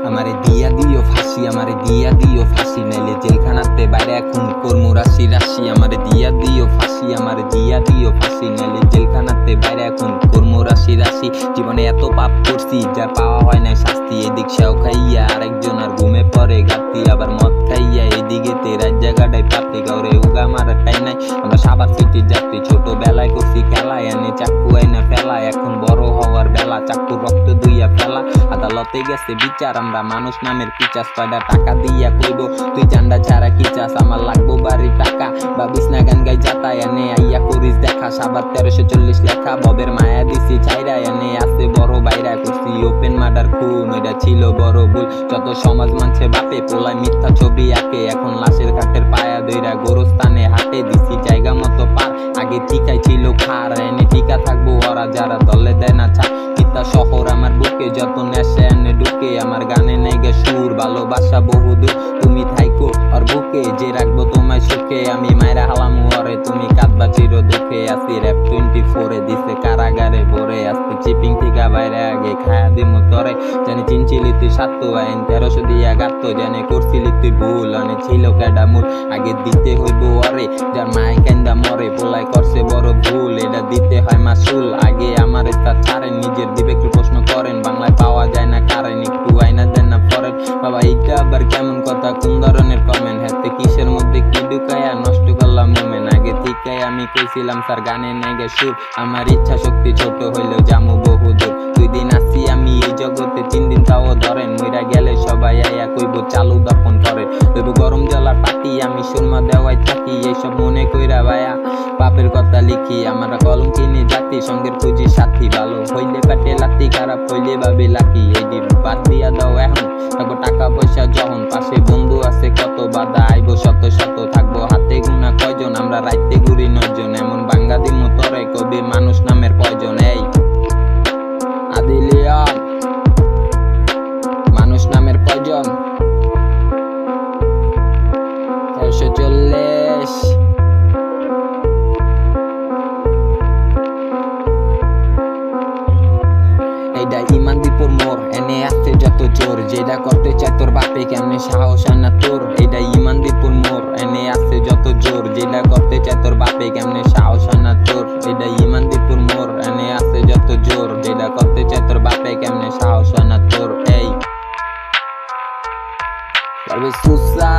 আমারে দিয়া দিও ফাঁসি, আমারে দিয়া দিও ফাঁসি, নাইলে জেলখানাতে বাইরে এখন কর্ম রাশি রাশি। আমারে দিয়া দিও ফাঁসি, আমারে দিয়া দিও ফাঁসি, নাইলে জেলখানাতে বাইরে এখন কর্ম রাশি রাশি। জীবনে এত পাপ করছি যার পাওয়া হয় না শাস্তি, এদিক সেও খাইয়া আরেকজন আর ঘুমে পড়ে ঘাটতি, আবার মদ খাইয়া এদিকে রাত জায়গাটায় পাপড়ি কাউরে উগা মারা টাই নাই। আমরা সাবাত সিটির যাত্রী, ছোটবেলায় করছি খেলা, এনে চাকু আইনা ফেলা, এখন বড় হওয়ার বেলা, চাকু রক্ত দুইয়া ফেলা। আদালতে গেছে বিচার, আমরা মানুষ নামের পিচাস, কয়টা টাকা দিয়া কইব তুই চান্দা ছাড়া কি চাস, আমার লাগবো বাড়ির টাকা বা বিছনা গান গাই যাতা, এনে আইয়া করিস দেখা। সাবার 1340 লেখা, ববের মায়া দিছি ছাইরা, এনে আছে বড় বাইরা, করছি ওপেন মার্ডার খুন, ওইটা ছিল বড় ভুল। যত সমাজ মানছে বাপে পোলায় মিথ্যা ছবি আঁকে, এখন লাশের ঘাটের পায়া দইরা গোরস্থানে হাটে দিছি জায়গা মতো পার, আগে ঠিকাই ছিল খার, এনে ঠিকা থাকবো ওরা যারা দলে দেয় না ছাড়। মিথ্যা শহর আমার বুকে, যত নেশা এনে ঢুকে, আমার গানে নেই গে সুর, ভালোবাসা বহুদূর তুমি থাইকো আর বুকে, যে রাখবো তোমায় সুখে, আমি মায়েরা হালামু ওরে তুমি কাঁদবা চির দুঃখে। আসি র‍্যাপ 24 এ দিছে কারাগারে ভরে, আসছি চিপিং ঠিকা বাইরে আগে খায়া দিমু তরে, জানি চিনছিলি তুই সাত্য আইন 1300 দিয়া গাত্ত, জানে করছিলি তুই ভুল, অনে ছিল কেডা মূল, আগে দিতে হইব ওরে যার মায় কান্দা মরে, পোলায় করছে বড় ভুল, এটা দিতে হয় মাসুল। আগে আমার তা ছাড়েন, নিজের বিবেক প্রশ্ন করেন, বাংলায় পাওয়া যায় না কারেন, একটু আইনা দেন না পড়েন। বাবা এইটা আবার কেমন কথা, কোন ধরনের কমেন্ট, হাতে কিসের মধ্যে কি ঢুকায়া নষ্ট করলাম মোমেন। আগে থেকেই আমি কইছিলাম স্যার গানে নেই গে সুর, আমার ইচ্ছা শক্তি ছোট হইলেও জামু বহুদূর। 2 দিন আসি আমি এই জগতে, 3 দিন তাও ধরেন, মইরা গেলে সবাই আইয়া কইব চালু দফন করেন। তৈব গরম জলার পাতি, আমি সুরমা দেওয়াই থাকি, এইসব মনে কইরা ভাইয়া পাপের কথা লিখি। আমরা কলম কিনি জাতি, সঙ্গের খুঁজি সাথী, ভালো হইলে পেটে লাতি, খারাপ হইলে ভাবি লাকি। এই বাদ দিয়া দাও এখন, থাকবো টাকা পয়সা যখন, পাশে বন্ধু আছে কত, বাধা আইব শত শত, থাকবো হাতে গুনা কয়জন, আমরা রাইতে ঘুরি 9 জন, এমন বাঙ্গা দিমু তরে কবি মানুষ নামের কয়জন। এই আদিলিয়া মানুষ নামের কয়জন, 1340। এইটা ইমানদীপুর মোড়, এনে আসছে যত জোর, যেটা করতে চায় তোর বাপে কেমনে সাহস হয় না তোর। এইটা ইমানদীপুর মোড়, এনে আসছে যত জোর, যেটা করতে চায় তোর বাপে কেমনে সাহস হয় না তোর। এইটা ইমানদীপুর মোড়, এনে আসছে যত জোর, যেটা করতে চায় তোর বাপে কেমনে সাহস হয় না তোর। এই সুসা